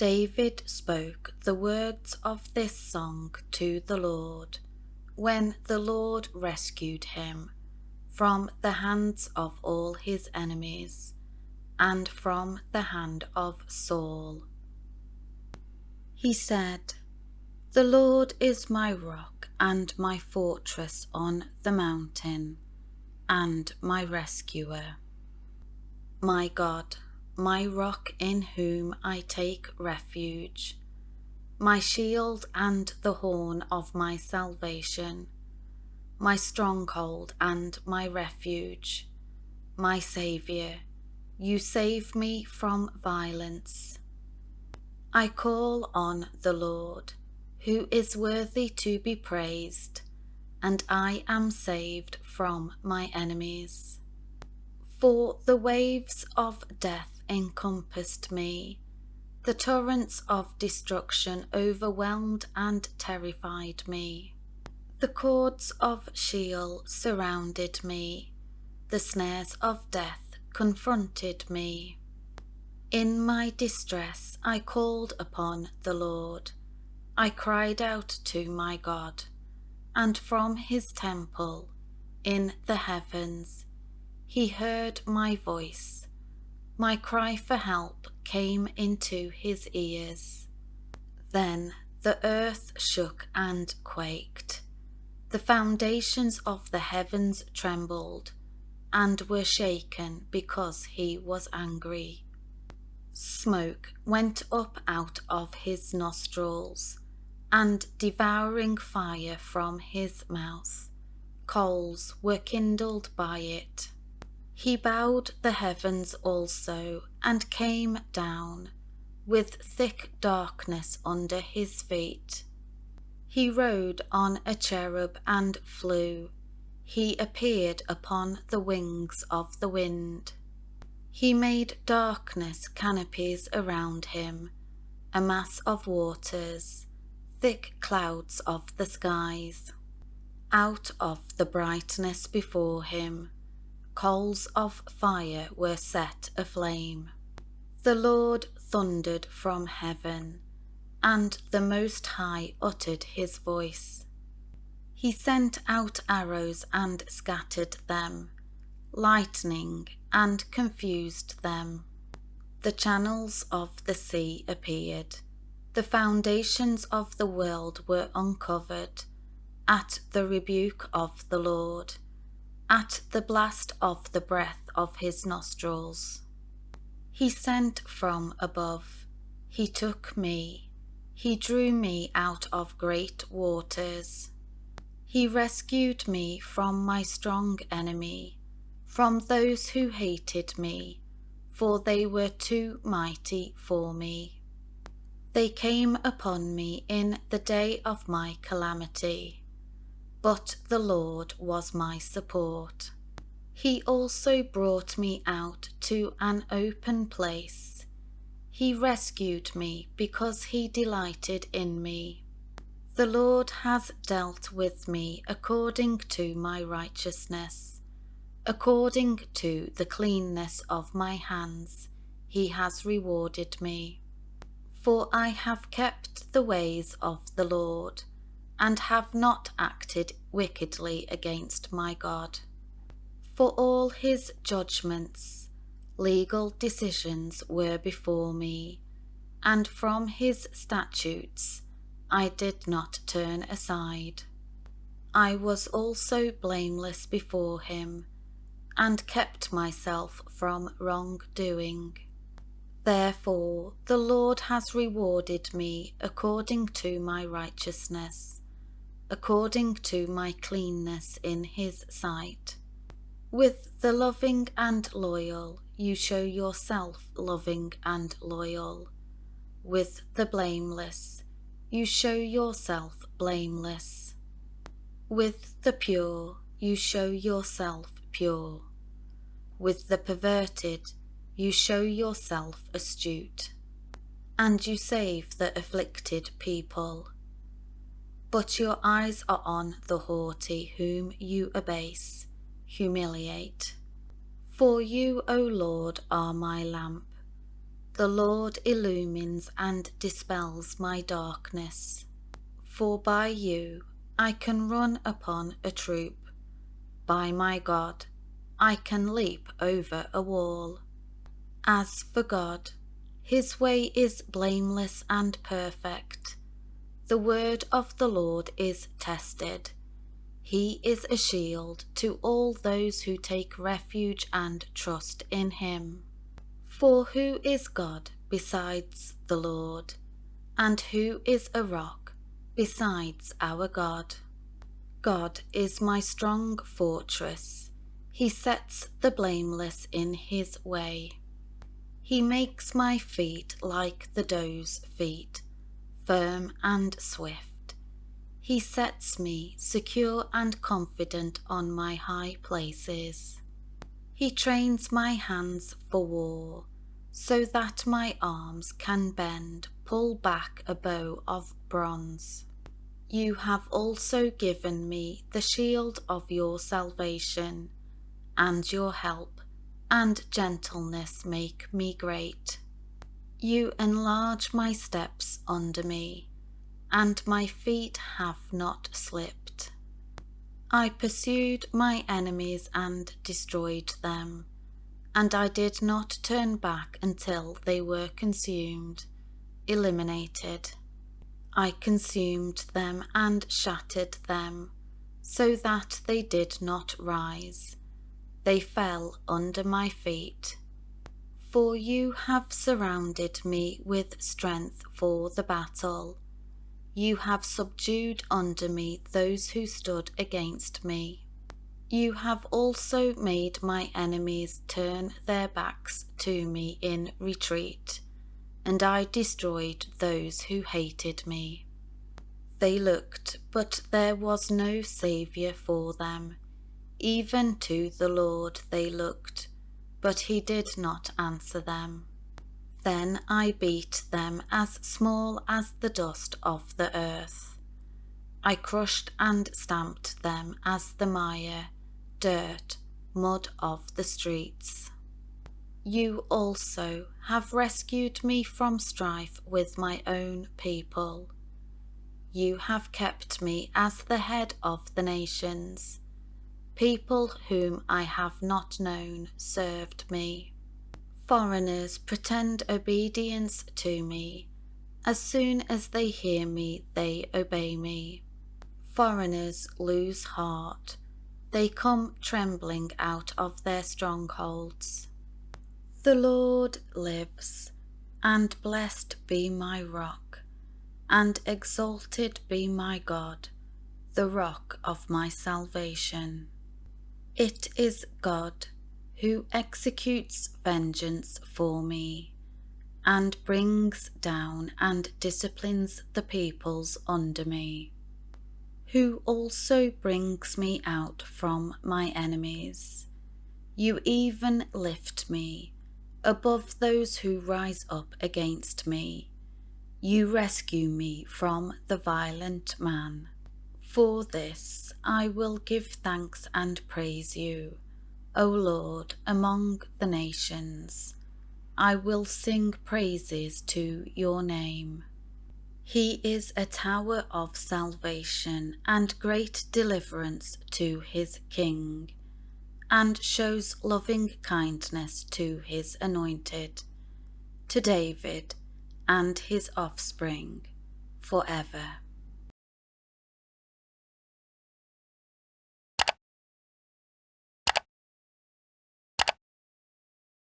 David spoke the words of this song to the Lord, when the Lord rescued him from the hands of all his enemies, and from the hand of Saul. He said, "The Lord is my rock and my fortress on the mountain, and my rescuer. My God, my rock in whom I take refuge, my shield and the horn of my salvation, my stronghold and my refuge, my Saviour, you save me from violence. I call on the Lord, who is worthy to be praised, and I am saved from my enemies. For the waves of death encompassed me, the torrents of destruction overwhelmed and terrified me. The cords of Sheol surrounded me, the snares of death confronted me. In my distress I called upon the Lord. I cried out to my God, and from his temple in the heavens he heard my voice. My cry for help came into his ears. Then the earth shook and quaked. The foundations of the heavens trembled and were shaken because he was angry. Smoke went up out of his nostrils, and devouring fire from his mouth. Coals were kindled by it. He bowed the heavens also, and came down, with thick darkness under his feet. He rode on a cherub and flew. He appeared upon the wings of the wind. He made darkness canopies around him, a mass of waters, thick clouds of the skies. Out of the brightness before him, coals of fire were set aflame. The Lord thundered from heaven, and the Most High uttered his voice. He sent out arrows and scattered them, lightning and confused them. The channels of the sea appeared. The foundations of the world were uncovered at the rebuke of the Lord, at the blast of the breath of his nostrils. He sent from above. He took me. He drew me out of great waters. He rescued me from my strong enemy, from those who hated me, for they were too mighty for me. They came upon me in the day of my calamity, but the Lord was my support. He also brought me out to an open place. He rescued me because he delighted in me. The Lord has dealt with me according to my righteousness. According to the cleanness of my hands, he has rewarded me. For I have kept the ways of the Lord, and have not acted wickedly against my God. For all his judgments, legal decisions were before me, and from his statutes I did not turn aside. I was also blameless before him, and kept myself from wrongdoing. Therefore the Lord has rewarded me according to my righteousness, according to my cleanness in his sight. With the loving and loyal you show yourself loving and loyal. With the blameless you show yourself blameless. With the pure you show yourself pure. With the perverted you show yourself astute. And you save the afflicted people. But your eyes are on the haughty whom you abase, humiliate. For you, O Lord, are my lamp. The Lord illumines and dispels my darkness. For by you I can run upon a troop. By my God, I can leap over a wall. As for God, his way is blameless and perfect. The word of the Lord is tested. He is a shield to all those who take refuge and trust in him. For who is God besides the Lord? And who is a rock besides our God? God is my strong fortress. He sets the blameless in his way. He makes my feet like the doe's feet, firm and swift. He sets me secure and confident on my high places. He trains my hands for war, so that my arms can pull back a bow of bronze. You have also given me the shield of your salvation, and your help and gentleness make me great. You enlarge my steps under me, and my feet have not slipped. I pursued my enemies and destroyed them, and I did not turn back until they were consumed, eliminated. I consumed them and shattered them, so that they did not rise. They fell under my feet. For you have surrounded me with strength for the battle. You have subdued under me those who stood against me. You have also made my enemies turn their backs to me in retreat, and I destroyed those who hated me. They looked, but there was no Saviour for them. Even to the Lord they looked, but he did not answer them. Then I beat them as small as the dust of the earth. I crushed and stamped them as the mire, dirt, mud of the streets. You also have rescued me from strife with my own people. You have kept me as the head of the nations. People whom I have not known served me. Foreigners pretend obedience to me. As soon as they hear me, they obey me. Foreigners lose heart. They come trembling out of their strongholds. The Lord lives, and blessed be my rock, and exalted be my God, the rock of my salvation. It is God who executes vengeance for me, and brings down and disciplines the peoples under me, who also brings me out from my enemies. You even lift me above those who rise up against me. You rescue me from the violent man. For this I will give thanks and praise you, O Lord, among the nations. I will sing praises to your name. He is a tower of salvation and great deliverance to his king, and shows loving kindness to his anointed, to David and his offspring forever.